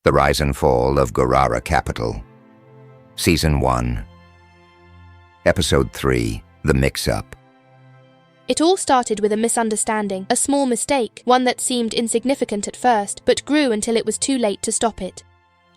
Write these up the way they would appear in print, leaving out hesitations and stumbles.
The Rise and Fall of Gurara Capital. Season 1. Episode 3. The Mix-Up. It all started with a misunderstanding, a small mistake, one that seemed insignificant at first, but grew until it was too late to stop it.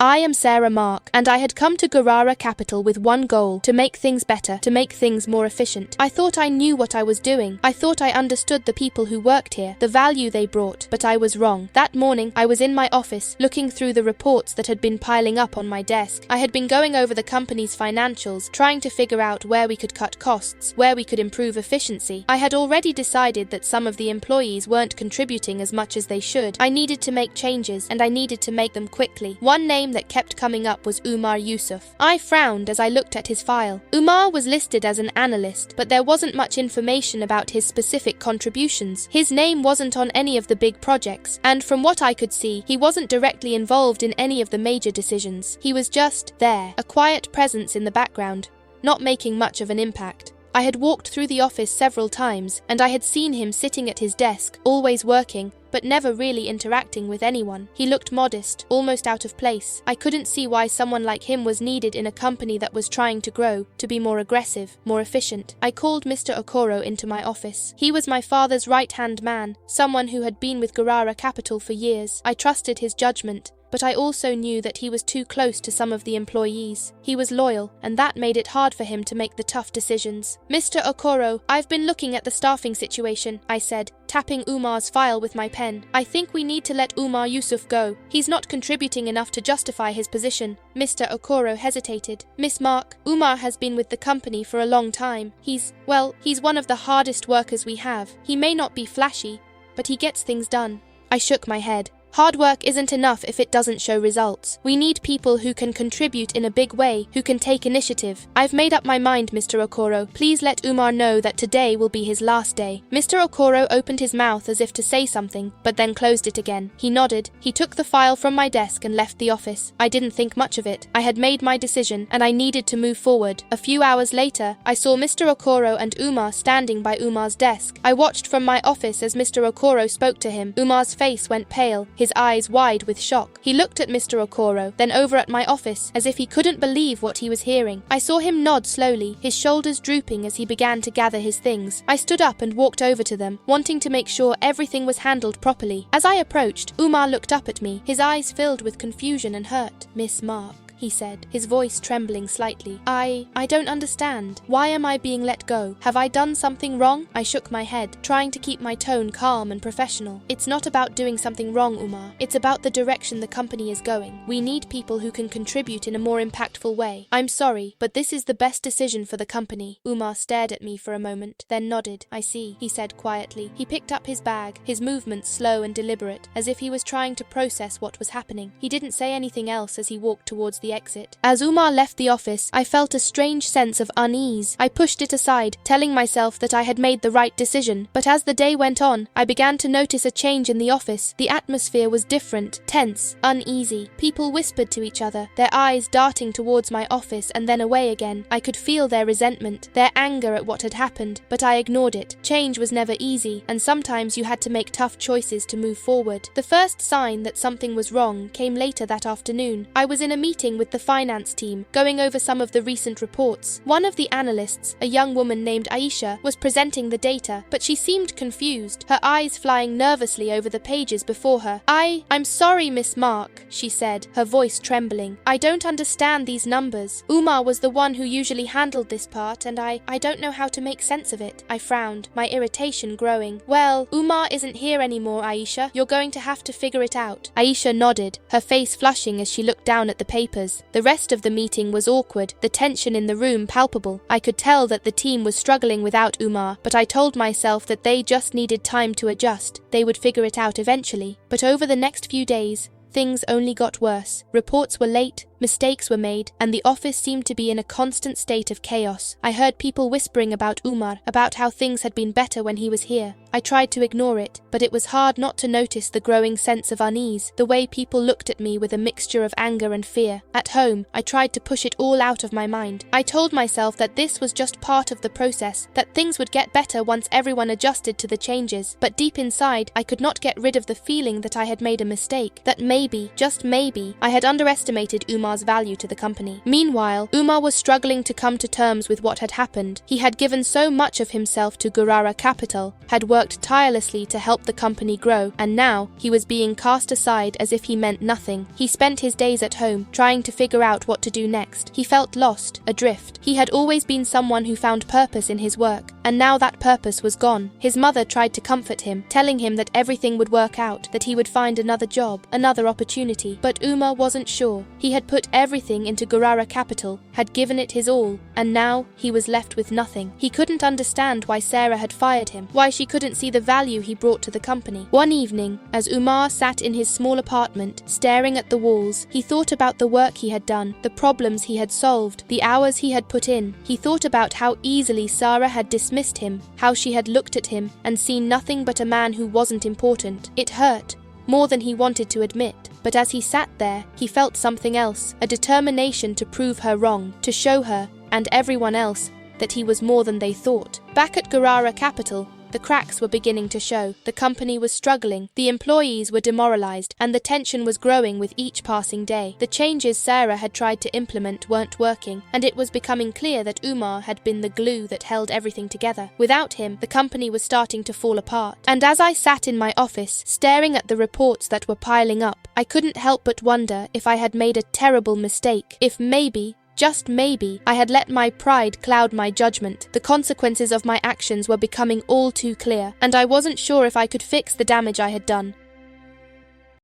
I am Sarah Mark, and I had come to Gurara Capital with one goal: to make things better, to make things more efficient. I thought I knew what I was doing. I thought I understood the people who worked here, the value they brought, but I was wrong. That morning, I was in my office, looking through the reports that had been piling up on my desk. I had been going over the company's financials, trying to figure out where we could cut costs, where we could improve efficiency. I had already decided that some of the employees weren't contributing as much as they should. I needed to make changes, and I needed to make them quickly. One name that kept coming up was Umar Yusuf. I frowned as I looked at his file. Umar was listed as an analyst, but there wasn't much information about his specific contributions. His name wasn't on any of the big projects, and from what I could see, he wasn't directly involved in any of the major decisions. He was just there, a quiet presence in the background, not making much of an impact. I had walked through the office several times, and I had seen him sitting at his desk, always working, but never really interacting with anyone. He looked modest, almost out of place. I couldn't see why someone like him was needed in a company that was trying to grow, to be more aggressive, more efficient. I called Mr. Okoro into my office. He was my father's right-hand man, someone who had been with Gurara Capital for years. I trusted his judgment, but I also knew that he was too close to some of the employees. He was loyal, and that made it hard for him to make the tough decisions. Mr. Okoro, I've been looking at the staffing situation, I said, tapping Umar's file with my pen. I think we need to let Umar Yusuf go. He's not contributing enough to justify his position. Mr. Okoro hesitated. Miss Mark, Umar has been with the company for a long time. He's one of the hardest workers we have. He may not be flashy, but he gets things done. I shook my head. Hard work isn't enough if it doesn't show results. We need people who can contribute in a big way, who can take initiative. I've made up my mind, Mr. Okoro. Please let Umar know that today will be his last day. Mr. Okoro opened his mouth as if to say something, but then closed it again. He nodded. He took the file from my desk and left the office. I didn't think much of it. I had made my decision, and I needed to move forward. A few hours later, I saw Mr. Okoro and Umar standing by Umar's desk. I watched from my office as Mr. Okoro spoke to him. Umar's face went pale, his eyes wide with shock. He looked at Mr. Okoro, then over at my office, as if he couldn't believe what he was hearing. I saw him nod slowly, his shoulders drooping as he began to gather his things. I stood up and walked over to them, wanting to make sure everything was handled properly. As I approached, Umar looked up at me, his eyes filled with confusion and hurt. Miss Mark, he said, his voice trembling slightly. I don't understand. Why am I being let go? Have I done something wrong? I shook my head, trying to keep my tone calm and professional. It's not about doing something wrong, Umar. It's about the direction the company is going. We need people who can contribute in a more impactful way. I'm sorry, but this is the best decision for the company. Umar stared at me for a moment, then nodded. I see, he said quietly. He picked up his bag, his movements slow and deliberate, as if he was trying to process what was happening. He didn't say anything else as he walked towards the exit. As Umar left the office, I felt a strange sense of unease. I pushed it aside, telling myself that I had made the right decision. But as the day went on, I began to notice a change in the office. The atmosphere was different, tense, uneasy. People whispered to each other, their eyes darting towards my office and then away again. I could feel their resentment, their anger at what had happened, but I ignored it. Change was never easy, and sometimes you had to make tough choices to move forward. The first sign that something was wrong came later that afternoon. I was in a meeting with the finance team, going over some of the recent reports. One of the analysts, a young woman named Aisha, was presenting the data, but she seemed confused, her eyes flying nervously over the pages before her. I'm sorry, Miss Mark, she said, her voice trembling. I don't understand these numbers. Umar was the one who usually handled this part, and I don't know how to make sense of it. I frowned, my irritation growing. Well, Umar isn't here anymore, Aisha. You're going to have to figure it out. Aisha nodded, her face flushing as she looked down at the papers. The rest of the meeting was awkward, the tension in the room palpable. I could tell that the team was struggling without Umar, but I told myself that they just needed time to adjust. They would figure it out eventually. But over the next few days, things only got worse. Reports were late, Mistakes were made, and the office seemed to be in a constant state of chaos. I heard people whispering about Umar, about how things had been better when he was here. I tried to ignore it, but it was hard not to notice the growing sense of unease, the way people looked at me with a mixture of anger and fear. At home, I tried to push it all out of my mind. I told myself that this was just part of the process, that things would get better once everyone adjusted to the changes, but deep inside, I could not get rid of the feeling that I had made a mistake, that maybe, just maybe, I had underestimated Umar's value to the company. Meanwhile, Umar was struggling to come to terms with what had happened. He had given so much of himself to Gurara Capital, had worked tirelessly to help the company grow, and now he was being cast aside as if he meant nothing. He spent his days at home, trying to figure out what to do next. He felt lost, adrift. He had always been someone who found purpose in his work, and now that purpose was gone. His mother tried to comfort him, telling him that everything would work out, that he would find another job, another opportunity. But Umar wasn't sure. He had put everything into Gurara Capital, had given it his all, and now he was left with nothing. He couldn't understand why Sarah had fired him, why she couldn't see the value he brought to the company. One evening, as Umar sat in his small apartment, staring at the walls, he thought about the work he had done, the problems he had solved, the hours he had put in. He thought about how easily Sarah had dismissed him, how she had looked at him and seen nothing but a man who wasn't important. It hurt, more than he wanted to admit. But as he sat there, he felt something else, a determination to prove her wrong, to show her, and everyone else, that he was more than they thought. Back at Gurara Capital, the cracks were beginning to show. The company was struggling, the employees were demoralized, and the tension was growing with each passing day. The changes Sarah had tried to implement weren't working, and it was becoming clear that Umar had been the glue that held everything together. Without him, the company was starting to fall apart. And as I sat in my office, staring at the reports that were piling up, I couldn't help but wonder if I had made a terrible mistake, if maybe, just maybe, I had let my pride cloud my judgment. The consequences of my actions were becoming all too clear, and I wasn't sure if I could fix the damage I had done.